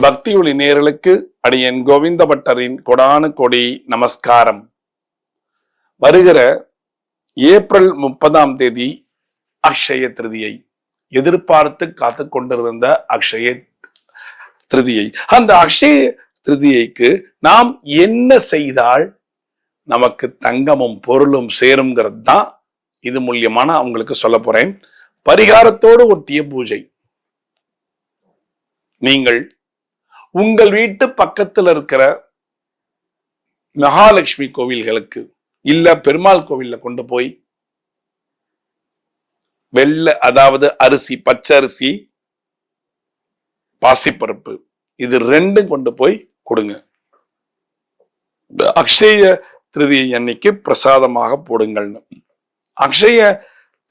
பக்தி ஒளி நேயர்களுக்கு அடியன் கோவிந்த பட்டரின் கொடானு கொடி நமஸ்காரம். வருகிற ஏப்ரல் 30 அக்ஷய திருதியை, எதிர்பார்த்து காத்து கொண்டிருந்த அக்ஷய திருதியை. அந்த அக்ஷய திருதியைக்கு நாம் என்ன செய்தால் நமக்கு தங்கமும் பொருளும் சேருங்கிறது தான் இது மூலியமான அவங்களுக்கு சொல்ல போறேன். பரிகாரத்தோடு ஒட்டிய பூஜை. நீங்கள் உங்கள் வீட்டு பக்கத்தில் இருக்கிற மகாலட்சுமி கோவில்களுக்கு இல்ல பெருமாள் கோவில்ல கொண்டு போய் வெள்ளை, அதாவது அரிசி, பச்சை அரிசி, பாசிப்பருப்பு, இது ரெண்டும் கொண்டு போய் கொடுங்க. அக்ஷய திருதியை அன்னைக்கு பிரசாதமாக போடுங்கள். அக்ஷய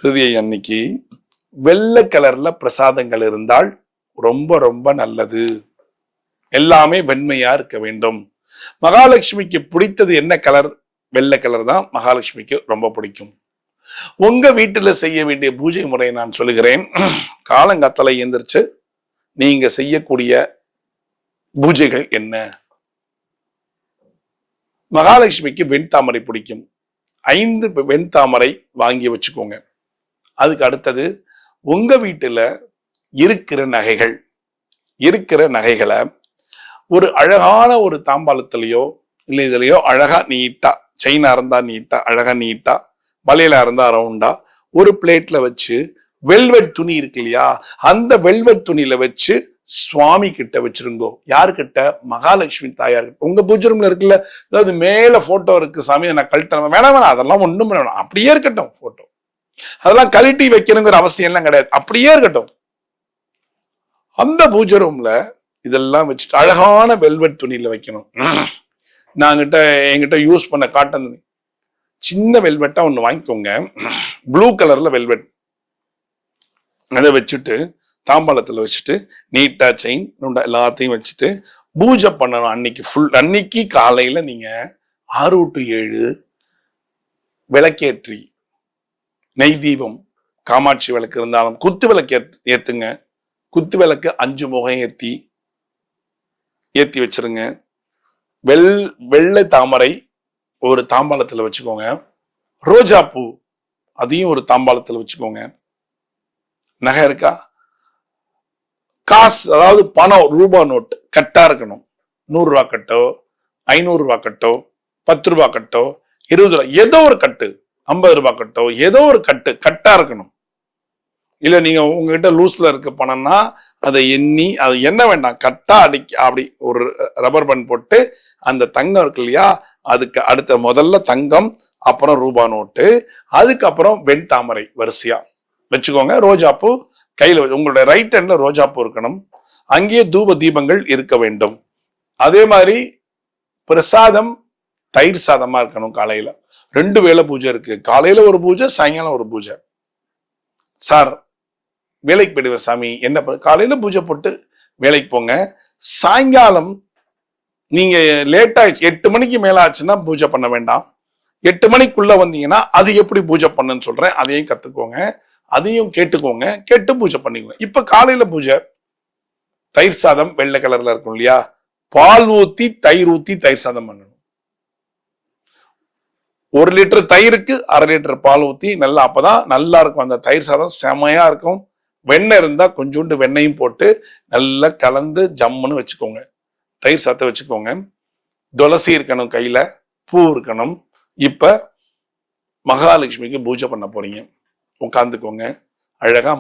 திருதியை அன்னைக்கு வெள்ளை கலர்ல பிரசாதங்கள் இருந்தால் ரொம்ப ரொம்ப நல்லது. எல்லாமே வெண்மையா இருக்க வேண்டும். மகாலட்சுமிக்கு பிடித்தது என்ன கலர்? வெள்ளை கலர் தான் மகாலட்சுமிக்கு ரொம்ப பிடிக்கும். உங்க வீட்டுல செய்ய வேண்டிய பூஜை முறையை நான் சொல்லுகிறேன். காலங்காத்தால எந்திரிச்சு நீங்க செய்யக்கூடிய பூஜைகள் என்ன? மகாலட்சுமிக்கு வெண்தாமரை பிடிக்கும். 5 வெண்தாமரை வாங்கி வச்சுக்கோங்க. அதுக்கு அடுத்தது உங்க வீட்டுல இருக்கிற நகைகளை ஒரு அழகான ஒரு தாம்பாளத்திலேயோ இல்லை இதுலயோ அழகா நீட்டா, செயினா இருந்தா நீட்டா, அழகா நீட்டா, வளையலா இருந்தா ரவுண்டா ஒரு பிளேட்ல வச்சு, வெல்வெட் துணி இருக்கு இல்லையா, அந்த வெல்வெட் துணியில வச்சு சுவாமி கிட்ட வச்சிருங்கோ. யாருக்கிட்ட? மகாலட்சுமி தாயார். உங்க பூஜை ரூம்ல இருக்குல்ல, அதாவது மேல போட்டோ இருக்கு, சாமி நான் கழட்ட வேணாம், அதெல்லாம் ஒண்ணும் வேணாம், அப்படியே இருக்கட்டும். போட்டோ அதெல்லாம் கழட்டி வைக்கணுங்கிற அவசியம் எல்லாம் கிடையாது, அப்படியே இருக்கட்டும். அந்த பூஜை ரூம்ல இதெல்லாம் வச்சுட்டு அழகான வெல்வெட் துணியில வைக்கணும். என்கிட்ட யூஸ் பண்ண காட்டன் துணி, சின்ன வெல்வெட்டா ஒண்ணு வாங்கிக்கோங்க, ப்ளூ கலர்ல வெல்வெட். அதை வச்சுட்டு தாம்பாளத்துல வச்சுட்டு நீட்டா செயின் எல்லாத்தையும் வச்சுட்டு பூஜை பண்ணணும். அன்னைக்கு காலையில நீங்க 6 to 7 விளக்கேற்றி, நெய் தீபம், காமாட்சி விளக்கு இருந்தாலும் குத்து விளக்கு ஏத்துங்க. குத்து விளக்கு 5 முகம் ஏத்தி வச்சிருங்க. வெள்ளை தாமரை ஒரு தாம்பாளத்துல வச்சுக்கோங்க. ரோஜா பூ அதையும் ஒரு தாம்பாளத்துல வச்சுக்கோங்க. நகை இருக்கா? காசு, அதாவது பணம், ரூபாய் நோட்டு கட்டா இருக்கணும். 100 ரூபா கட்டோ, 500 ரூபா கட்டோ, 10 ரூபா கட்டோ, 20 ரூபா, ஏதோ ஒரு கட்டு, 50 ரூபா கட்டோ, ஏதோ ஒரு கட்டா இருக்கணும். இல்ல நீங்க உங்ககிட்ட லூஸ்ல இருக்க பணம்னா அதை எண்ணி, அது என்ன வேண்டாம், கட்டா அப்படி ஒரு ரப்பர் பேண்ட் போட்டு அந்த தங்கம் இருக்கு இல்லையா, அதுக்கு அடுத்த முதல்ல தங்கம், அப்புறம் ரூபா நோட்டு, அதுக்கப்புறம் வெண் தாமரை வரிசையா வச்சுக்கோங்க. ரோஜா பூ கையில, உங்களுடைய ரைட் ஹேண்ட்ல ரோஜா பூ இருக்கணும். அங்கேயே தூப தீபங்கள் இருக்க வேண்டும். அதே மாதிரி பிரசாதம் தயிர் சாதமா இருக்கணும். காலையில 2 வேளை பூஜை இருக்கு. காலையில ஒரு பூஜை, சாயங்காலம் ஒரு பூஜை. சார் வேலைக்கு போயிடுவேன் சாமி, என்ன காலையில பூஜை போட்டு வேலைக்கு போங்க. சாயங்காலம் நீங்க லேட் ஆயிடுச்சு, 8 மணிக்கு மேல ஆச்சுன்னா பூஜை பண்ண வேண்டாம். 8 மணிக்குள்ள வந்தீங்கன்னா அது எப்படி பூஜை பண்ணுன்னு சொல்றேன், அதையும் கத்துக்கோங்க, அதையும் கேட்டுக்கோங்க, கேட்டு பூஜை பண்ணிக்கோங்க. இப்ப காலையில பூஜை தயிர் சாதம் வெள்ளை கலர்ல இருக்கும் இல்லையா, பால் ஊத்தி தயிர் ஊத்தி தயிர் சாதம் பண்ணணும். 1 லிட்டர் தயிருக்கு 1/2 லிட்டர் பால் ஊத்தி நல்லா, அப்பதான் நல்லா இருக்கும் அந்த தயிர் சாதம், செமையா இருக்கும். வெண்ணெய் இருந்தா கொஞ்சோண்டு வெண்ணையும் போட்டு நல்லா கலந்து ஜம்முன்னு வச்சுக்கோங்க. தயிர் சாதத்தை வச்சுக்கோங்க. துளசி இருக்கணும், கையில பூ இருக்கணும். இப்ப மகாலட்சுமிக்கு பூஜை பண்ண போறீங்க. உட்காந்துக்கோங்க. அழகா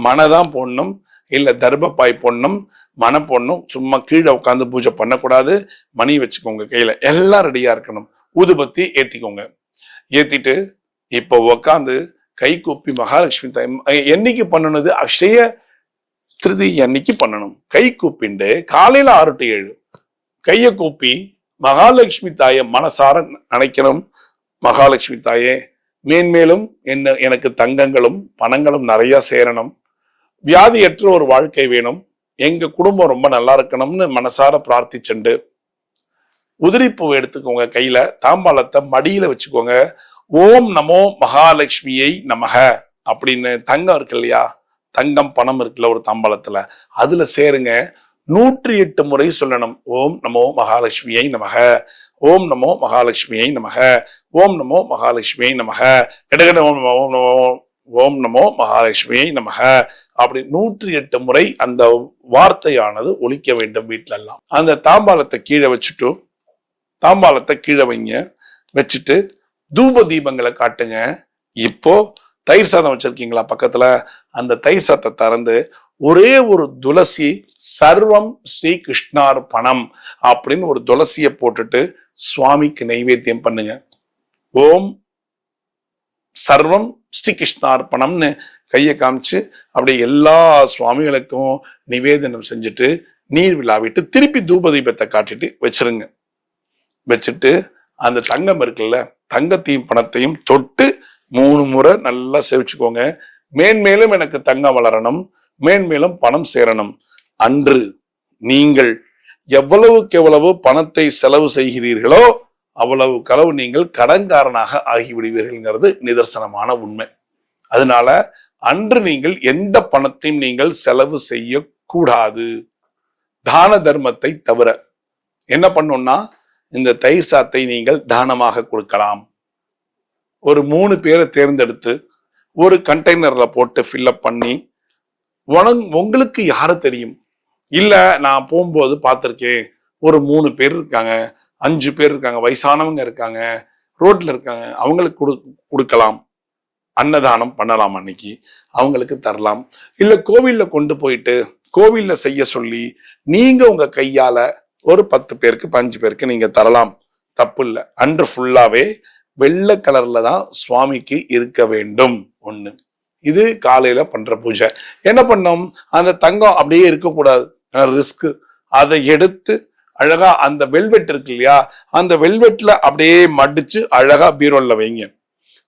மனைதான் போடணும், இல்ல தர்பப்பாய் போடணும், மனை போடணும். சும்மா கீழே உட்காந்து பூஜை பண்ணக்கூடாது. மணி வச்சுக்கோங்க கையில, எல்லாம் ரெடியா இருக்கணும். ஊதுபத்தி ஏத்திக்கோங்க. ஏத்திட்டு இப்போ உக்காந்து கை கூப்பி மகாலட்சுமி தாய் என்னைக்கு பண்ணணுது? அக்ஷய திருதி அன்னைக்கு பண்ணணும். கை கூப்பிண்டு காலையில 6 to 7 கையை கூப்பி மகாலட்சுமி தாயை மனசார நினைக்கணும். மகாலட்சுமி தாயே, மேன்மேலும் எனக்கு தங்கங்களும் பணங்களும் நிறைய சேரணும், வியாதியற்ற ஒரு வாழ்க்கை வேணும், எங்க குடும்பம் ரொம்ப நல்லா இருக்கணும்னு மனசார பிரார்த்திச்சுண்டு உதிரிப்பூ எடுத்துக்கோங்க. கையில தாம்பாளத்தை மடியில வச்சுக்கோங்க. ஓம் நமோ மகாலட்சுமியை நமக அப்படின்னு தங்கம் இருக்கு இல்லையா, தங்கம் பணம் இருக்குல்ல ஒரு தாம்பாளத்துல, அதுல சேருங்க. 108 முறை சொல்லணும். ஓம் நமோ மகாலட்சுமியை நமக, ஓம் நமோ மகாலட்சுமியை நமக, ஓம் நமோ மகாலட்சுமியை நமக, இடகட ஓம் நமோ, ஓம் நமோ, ஓம் நமோ மகாலட்சுமியை நமக. அப்படி 108 முறை அந்த வார்த்தையானது ஒலிக்க வேண்டும். வீட்டுல எல்லாம் அந்த தாம்பாளத்தை கீழே வச்சுட்டு, தாம்பாளத்தை கீழே வைங்க, வச்சுட்டு தூப தீபங்களை காட்டுங்க. இப்போ தயிர் சாதம் வச்சிருக்கீங்களா பக்கத்துல, அந்த தயிர் சாதத்தை திறந்து ஒரே ஒரு துளசி, சர்வம் ஸ்ரீ கிருஷ்ணார்பணம் அப்படின்னு ஒரு துளசியை போட்டுட்டு சுவாமிக்கு நைவேத்தியம் பண்ணுங்க. ஓம் சர்வம் ஸ்ரீ கிருஷ்ணார்பணம்னு கையை காமிச்சு அப்படியே எல்லா சுவாமிகளுக்கும் நிவேதனம் செஞ்சுட்டு நீர் விழாவிட்டு திருப்பி தூப தீபத்தை காட்டிட்டு வச்சிருங்க. வச்சுட்டு அந்த தங்கம் இருக்குல்ல, தங்கத்தையும் பணத்தையும் தொட்டு 3 முறை நல்லா சேவிச்சுக்கோங்க. மேன்மேலும் எனக்கு தங்கம் வளரணும், மேன்மேலும் பணம் சேரணும். அன்று நீங்கள் எவ்வளவுக்கு எவ்வளவு பணத்தை செலவு செய்கிறீர்களோ அவ்வளவுக்கு அளவு நீங்கள் கடன்காரனாக ஆகிவிடுவீர்கள்ங்கிறது நிதர்சனமான உண்மை. அதனால அன்று நீங்கள் எந்த பணத்தையும் நீங்கள் செலவு செய்யக்கூடாது. தான தர்மத்தை தவிர என்ன பண்ணும்னா, இந்த தயிர் சாத்தை நீங்கள் தானமாக கொடுக்கலாம். ஒரு 3 பேரை தேர்ந்தெடுத்து ஒரு கண்டெய்னர்ல போட்டு ஃபில்அப் பண்ணி, உங்களுக்கு யாரு தெரியும், இல்ல நான் போகும்போது பார்த்திருக்கேன், ஒரு 3 பேர் இருக்காங்க, 5 பேர் இருக்காங்க, வயசானவங்க இருக்காங்க, ரோட்ல இருக்காங்க, அவங்களுக்கு கொடுக்கலாம். அன்னதானம் பண்ணலாம், அன்னைக்கு அவங்களுக்கு தரலாம். இல்ல கோவில்ல கொண்டு போயிட்டு கோவில்ல செய்ய சொல்லி நீங்க உங்க கையால ஒரு 10 பேருக்கு 5 பேருக்கு நீங்க தரலாம், தப்பு இல்லை. அன்று ஃபுல்லாவே வெள்ளை கலர்ல தான் சுவாமிக்கு இருக்க வேண்டும். ஒண்ணு, இது காலையில பண்ற பூஜை. என்ன பண்ணோம், அந்த தங்கம் அப்படியே இருக்கக்கூடாது, ரிஸ்க். அதை எடுத்து அழகா அந்த வெல்வெட் இருக்கு இல்லையா, அந்த வெல்வெட்ல அப்படியே மடிச்சு அழகா பீரோல்ல வைங்க.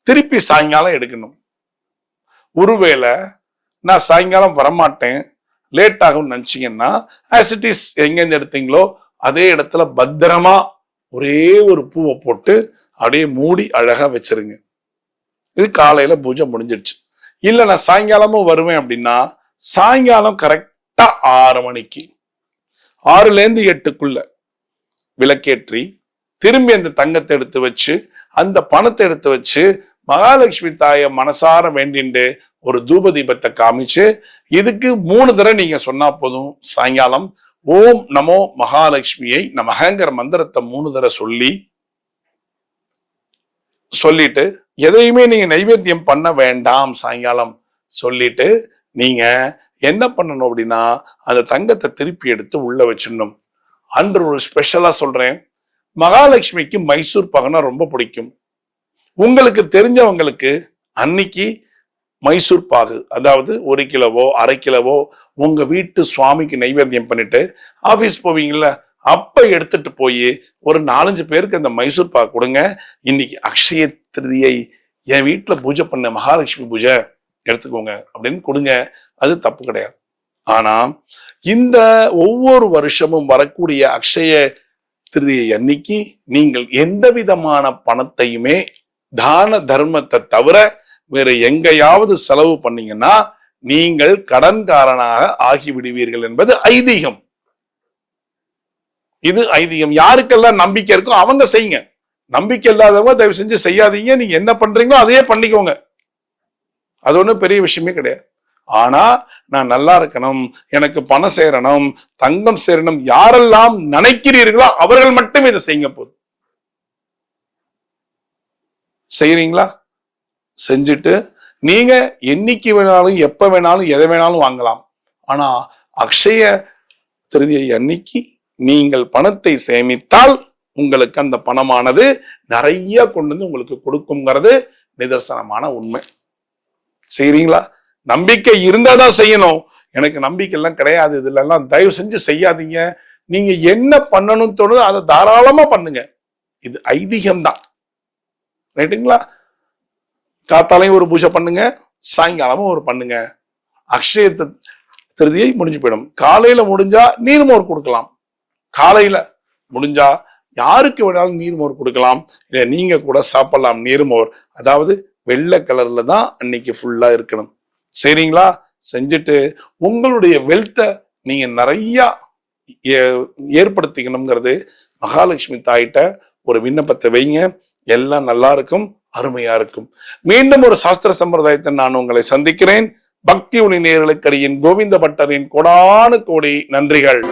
திருப்பி சாயங்காலம் எடுக்கணும். ஒருவேளை நான் சாயங்காலம் வரமாட்டேன், லேட் ஆகும்னு நினைச்சீங்கன்னா, ஆஸ் இட் இஸ் எங்கேருந்து எடுத்தீங்களோ அதே இடத்துல பத்திரமா ஒரே ஒரு பூவை போட்டு அப்படியே மூடி அழகா வச்சிருங்க. இது காலையில பூஜை முடிஞ்சிடுச்சு. இல்ல நான் சாயங்காலமும் வருவேன் அப்படின்னா, சாயங்காலம் கரெக்டா 6 மணிக்கு, 6ல இருந்து 8க்குள்ள விளக்கேற்றி திரும்பி அந்த தங்கத்தை எடுத்து வச்சு அந்த பணத்தை எடுத்து வச்சு மகாலட்சுமி தாயை மனசார வேண்டிண்டு ஒரு தூப தீபத்தை காமிச்சு, இதுக்கு 3 தடவை நீங்க சொன்னா போதும். சாயங்காலம் ஓம் நமோ மகாலட்சுமியை நமகங்கிற மந்திரத்தை 3 தடவை சொல்லிட்டு, எதையுமே நீங்க நைவேத்தியம் பண்ண வேண்டாம். சாயங்காலம் சொல்லிட்டு நீங்க என்ன பண்ணணும் அப்படின்னா, அந்த தங்கத்தை திருப்பி எடுத்து உள்ள வச்சிடணும். அன்று ஒரு ஸ்பெஷலா சொல்றேன், மகாலட்சுமிக்கு மைசூர் பாகுனா ரொம்ப பிடிக்கும். உங்களுக்கு தெரிஞ்சவங்களுக்கு அன்னைக்கு மைசூர் பாகு, அதாவது 1 கிலோவோ 1/2 கிலோவோ உங்க வீட்டு சுவாமிக்கு நைவேத்தியம் பண்ணிட்டு ஆபீஸ் போவீங்கல்ல, அப்ப எடுத்துட்டு போய் ஒரு 4-5 பேருக்கு அந்த மைசூர் பாகு கொடுங்க. இன்னைக்கு அக்ஷய திருதியை, என் வீட்டுல பூஜை பண்ண மகாலட்சுமி பூஜை, எடுத்துக்கோங்க அப்படின்னு கொடுங்க. அது தப்பு கிடையாது. ஆனா இந்த ஒவ்வொரு வருஷமும் வரக்கூடிய அக்ஷய திருதியை அன்னைக்கு நீங்கள் எந்த விதமான பணத்தையுமே தான தர்மத்தை தவிர வேற எங்கேயாவது செலவு பண்ணீங்கன்னா நீங்கள் கடன்காரனாக ஆகிவிடுவீர்கள் என்பது ஐதீகம். இது ஐதீகம். யாருக்கெல்லாம் நம்பிக்கை இருக்கோ அவங்க செய்யுங்க. நம்பிக்கை இல்லாதவங்க தயவு செஞ்சு செய்யாதீங்க. நீங்க என்ன பண்றீங்களோ அதையே பண்ணிக்கோங்க. அது ஒண்ணும் பெரிய விஷயமே கிடையாது. ஆனா நான் நல்லா இருக்கணும், எனக்கு பணம் சேரணும், தங்கம் சேரணும், யாரெல்லாம் நினைக்கிறீர்களோ அவர்கள் மட்டும் இதை செய்யுங்க. போதும். செய்யறீங்களா? செஞ்சுட்டு நீங்க என்னைக்கு வேணாலும் எப்ப வேணாலும் எதை வேணாலும் வாங்கலாம். ஆனா அக்ஷய திருதியை அன்னைக்கு நீங்கள் பணத்தை சேமித்தால் உங்களுக்கு அந்த பணமானது நிறைய கொண்டு வந்து உங்களுக்கு கொடுக்குங்கிறது நிதர்சனமான உண்மை. செய்றீங்களா? நம்பிக்கை இருந்தாதான் செய்யணும். எனக்கு நம்பிக்கை எல்லாம் கிடையாது, இதுல எல்லாம் தயவு செஞ்சு செய்யாதீங்க. நீங்க என்ன பண்ணணும்னு தோணுதோ அதை தாராளமா பண்ணுங்க. இது ஐதீகம் தான். ரைட்டுங்களா? காத்தாலையும் ஒரு பூஜை பண்ணுங்க, சாயங்காலமும் ஒரு பண்ணுங்க. அக்ஷய திருதியை முடிஞ்சு போயிடும். காலையில முடிஞ்சா நீர்மோர் கொடுக்கலாம். காலையில முடிஞ்சா யாருக்கு வேணாலும் நீர்மோர் கொடுக்கலாம். இல்ல நீங்க கூட சாப்பிடலாம் நீர்மோர். அதாவது வெள்ளை கலர்ல தான் அன்னைக்கு ஃபுல்லா இருக்கணும். சரிங்களா? செஞ்சுட்டு உங்களுடைய வெல்த்தை நீங்க நிறைய ஏற்படுத்திக்கணுங்கிறது மகாலட்சுமி தாயிட்ட ஒரு விண்ணப்பத்தை வைங்க. எல்லாம் நல்லா இருக்கும், அருமையா இருக்கும். மீண்டும் ஒரு சாஸ்திர சம்பிரதாயத்தை நான் உங்களை சந்திக்கிறேன். பக்தி ஒளி நேயர்களுக்கு அடியின் கோவிந்த பட்டரின் கோடானு கோடி நன்றிகள்.